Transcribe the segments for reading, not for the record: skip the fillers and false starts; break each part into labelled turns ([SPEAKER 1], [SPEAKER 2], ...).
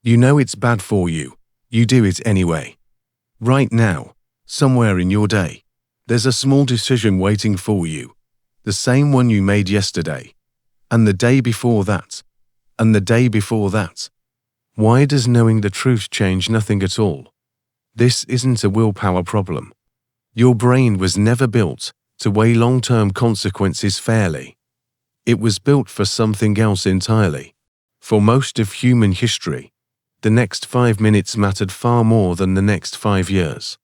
[SPEAKER 1] You know it's bad for you. You do it anyway. Right now, somewhere in your day, there's a small decision waiting for you. The same one you made yesterday. And the day before that. And the day before that. Why does knowing the truth change nothing at all? This isn't a willpower problem. Your brain was never built to weigh long-term consequences fairly. It was built for something else entirely. For most of human history, the next 5 minutes mattered far more than the next 5 years.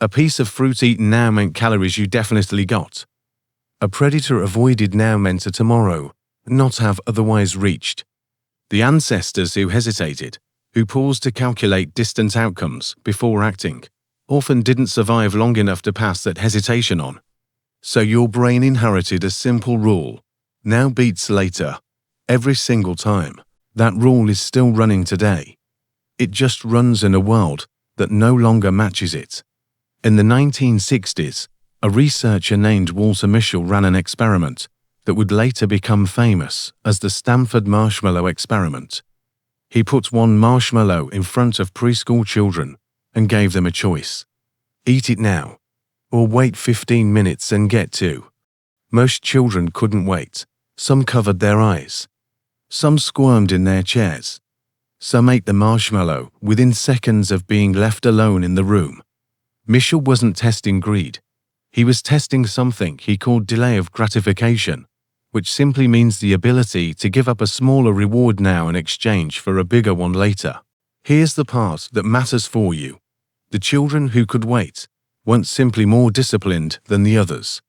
[SPEAKER 1] A piece of fruit eaten now meant calories you definitely got. A predator avoided now meant a tomorrow not have otherwise reached. The ancestors who hesitated, who paused to calculate distant outcomes before acting, often didn't survive long enough to pass that hesitation on. So your brain inherited a simple rule. Now beats later. Every single time. That rule is still running today. It just runs in a world that no longer matches it. In the 1960s, a researcher named Walter Mischel ran an experiment that would later become famous as the Stanford marshmallow experiment. He put one marshmallow in front of preschool children and gave them a choice. Eat it now, or wait 15 minutes and get two. Most children couldn't wait. Some covered their eyes. Some squirmed in their chairs. Some ate the marshmallow within seconds of being left alone in the room. Mischel wasn't testing greed. He was testing something he called delay of gratification, which simply means the ability to give up a smaller reward now in exchange for a bigger one later. Here's the part that matters for you. The children who could wait weren't simply more disciplined than the others.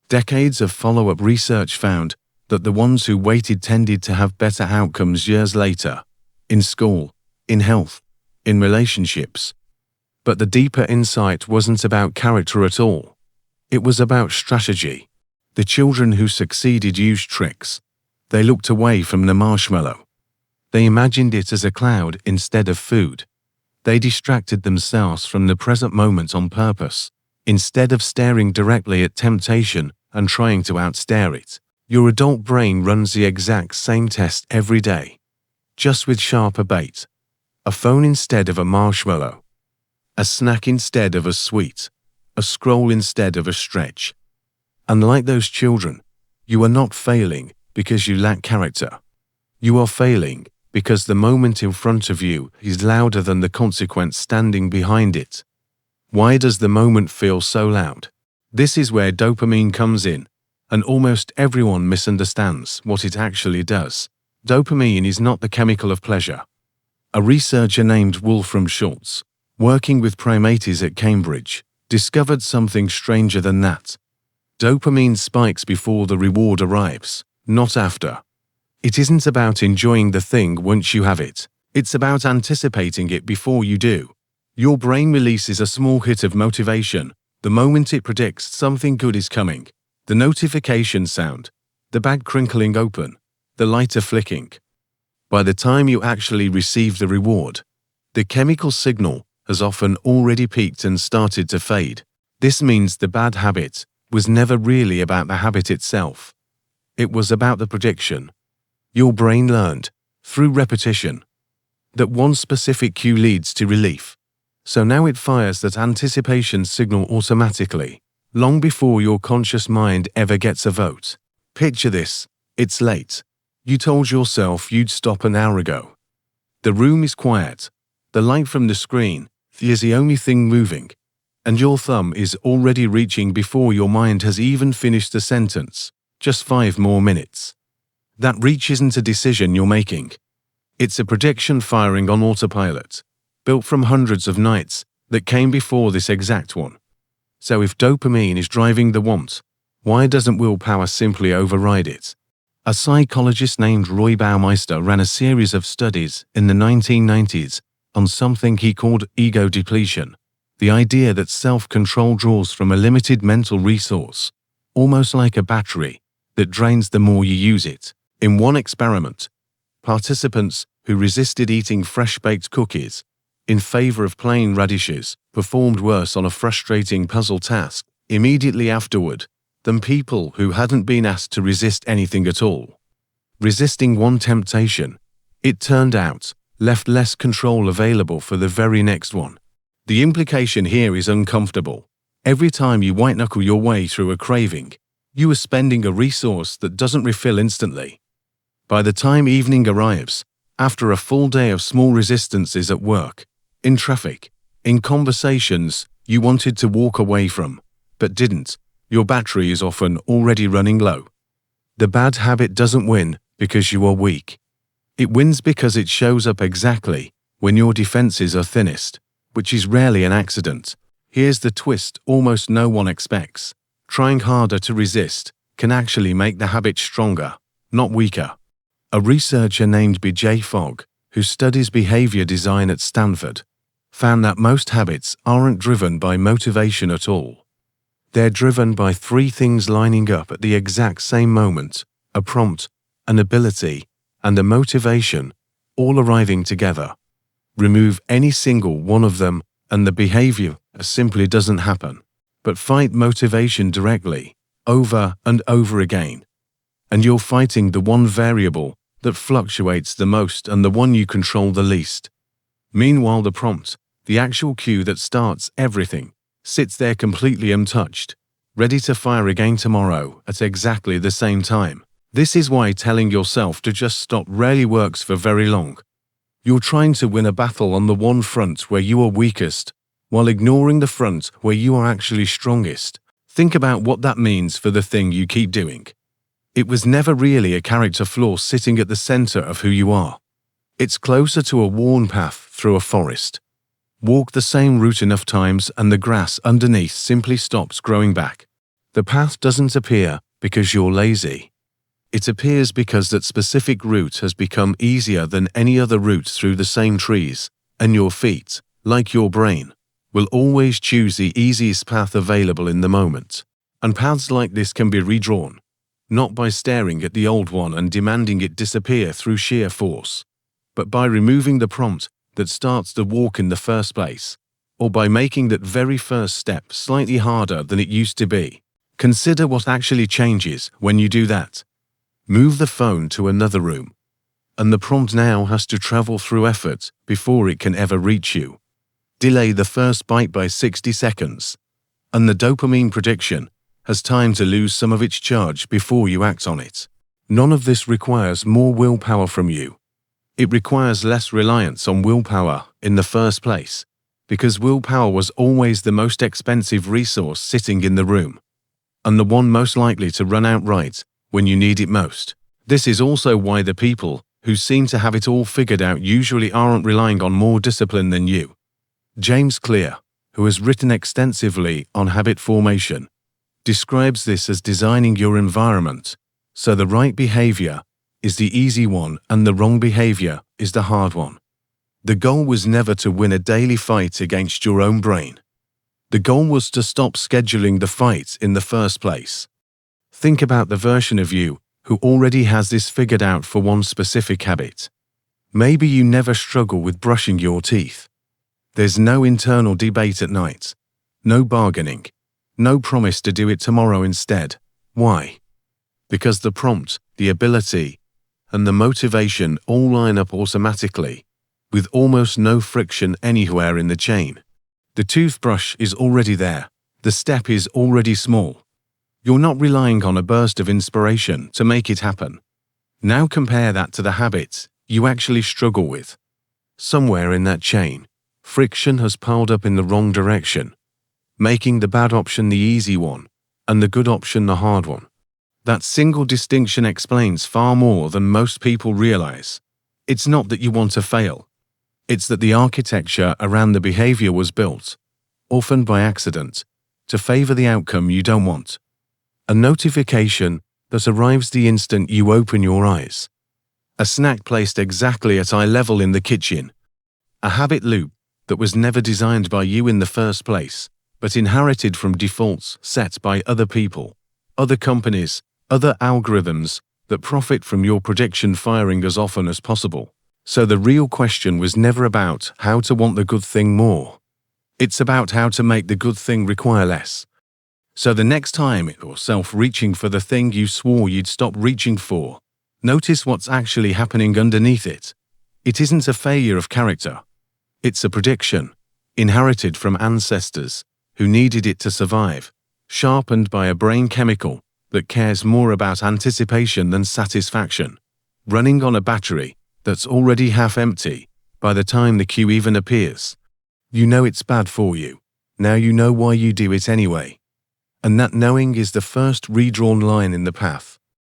[SPEAKER 1] Decades of follow-up research found that the ones who waited tended to have better outcomes years later, in school, in health, in relationships. But the deeper insight wasn't about character at all. It was about strategy. The children who succeeded used tricks. They looked away from the marshmallow. They imagined it as a cloud instead of food. They distracted themselves from the present moment on purpose, instead of staring directly at temptation and trying to outstare it. Your adult brain runs the exact same test every day, just with sharper bait. A phone instead of a marshmallow. A snack instead of a sweet. A scroll instead of a stretch. And like those children, you are not failing because you lack character. You are failing because the moment in front of you is louder than the consequence standing behind it. Why does the moment feel so loud? This is where dopamine comes in, and almost everyone misunderstands what it actually does. Dopamine is not the chemical of pleasure. A researcher named Wolfram Schultz, working with primates at Cambridge, discovered something stranger than that. Dopamine spikes before the reward arrives, not after. It isn't about enjoying the thing once you have it. It's about anticipating it before you do. Your brain releases a small hit of motivation the moment it predicts something good is coming. The notification sound, the bag crinkling open, the lighter flicking. By the time you actually receive the reward, the chemical signal has often already peaked and started to fade. This means the bad habit was never really about the habit itself. It was about the prediction. Your brain learned, through repetition, that one specific cue leads to relief. So now it fires that anticipation signal automatically, long before your conscious mind ever gets a vote. Picture this. It's late. You told yourself you'd stop an hour ago. The room is quiet. The light from the screen is the only thing moving, and your thumb is already reaching before your mind has even finished the sentence. Just 5 more minutes. That reach isn't a decision you're making. It's a prediction firing on autopilot, built from hundreds of nights that came before this exact one. So if dopamine is driving the want, why doesn't willpower simply override it? A psychologist named Roy Baumeister ran a series of studies in the 1990s on something he called ego depletion, the idea that self-control draws from a limited mental resource, almost like a battery that drains the more you use it. In one experiment, participants who resisted eating fresh-baked cookies in favor of plain radishes performed worse on a frustrating puzzle task immediately afterward than people who hadn't been asked to resist anything at all. Resisting one temptation, it turned out, left less control available for the very next one. The implication here is uncomfortable. Every time you white-knuckle your way through a craving, you are spending a resource that doesn't refill instantly. By the time evening arrives, after a full day of small resistances at work, in traffic, in conversations you wanted to walk away from, but didn't, your battery is often already running low. The bad habit doesn't win because you are weak. It wins because it shows up exactly when your defenses are thinnest, which is rarely an accident. Here's the twist almost no one expects. Trying harder to resist can actually make the habit stronger, not weaker. A researcher named B.J. Fogg, who studies behavior design at Stanford, found that most habits aren't driven by motivation at all. They're driven by three things lining up at the exact same moment: a prompt, an ability, and a motivation, all arriving together. Remove any single one of them, and the behavior simply doesn't happen. But fight motivation directly, over and over again, and you're fighting the one variable that fluctuates the most and the one you control the least. Meanwhile, the prompt, the actual cue that starts everything, sits there completely untouched, ready to fire again tomorrow at exactly the same time. This is why telling yourself to just stop rarely works for very long. You're trying to win a battle on the one front where you are weakest, while ignoring the front where you are actually strongest. Think about what that means for the thing you keep doing. It was never really a character flaw sitting at the center of who you are. It's closer to a worn path through a forest. Walk the same route enough times and the grass underneath simply stops growing back. The path doesn't appear because you're lazy. It appears because that specific route has become easier than any other route through the same trees, and your feet, like your brain, will always choose the easiest path available in the moment. And paths like this can be redrawn, not by staring at the old one and demanding it disappear through sheer force, but by removing the prompt that starts the walk in the first place, or by making that very first step slightly harder than it used to be. Consider what actually changes when you do that. Move the phone to another room, and the prompt now has to travel through effort before it can ever reach you. Delay the first bite by 60 seconds, and the dopamine prediction has time to lose some of its charge before you act on it. None of this requires more willpower from you. It requires less reliance on willpower in the first place, because willpower was always the most expensive resource sitting in the room, and the one most likely to run out right when you need it most. This is also why the people who seem to have it all figured out usually aren't relying on more discipline than you. James Clear, who has written extensively on habit formation, describes this as designing your environment so the right behavior is the easy one and the wrong behavior is the hard one. The goal was never to win a daily fight against your own brain. The goal was to stop scheduling the fight in the first place. Think about the version of you who already has this figured out for one specific habit. Maybe you never struggle with brushing your teeth. There's no internal debate at night, no bargaining, no promise to do it tomorrow instead. Why? Because the prompt, the ability, and the motivation all line up automatically, with almost no friction anywhere in the chain. The toothbrush is already there. The step is already small. You're not relying on a burst of inspiration to make it happen. Now compare that to the habit you actually struggle with. Somewhere in that chain, friction has piled up in the wrong direction, making the bad option the easy one and the good option the hard one. That single distinction explains far more than most people realize. It's not that you want to fail. It's that the architecture around the behavior was built, often by accident, to favor the outcome you don't want. A notification that arrives the instant you open your eyes. A snack placed exactly at eye level in the kitchen. A habit loop that was never designed by you in the first place, but inherited from defaults set by other people, other companies, other algorithms that profit from your prediction firing as often as possible. So the real question was never about how to want the good thing more. It's about how to make the good thing require less. So the next time you're self-reaching for the thing you swore you'd stop reaching for, notice what's actually happening underneath it. It isn't a failure of character. It's a prediction, inherited from ancestors who needed it to survive, sharpened by a brain chemical that cares more about anticipation than satisfaction, running on a battery that's already half empty by the time the cue even appears. You know it's bad for you. Now you know why you do it anyway. And that knowing is the first redrawn line in the path.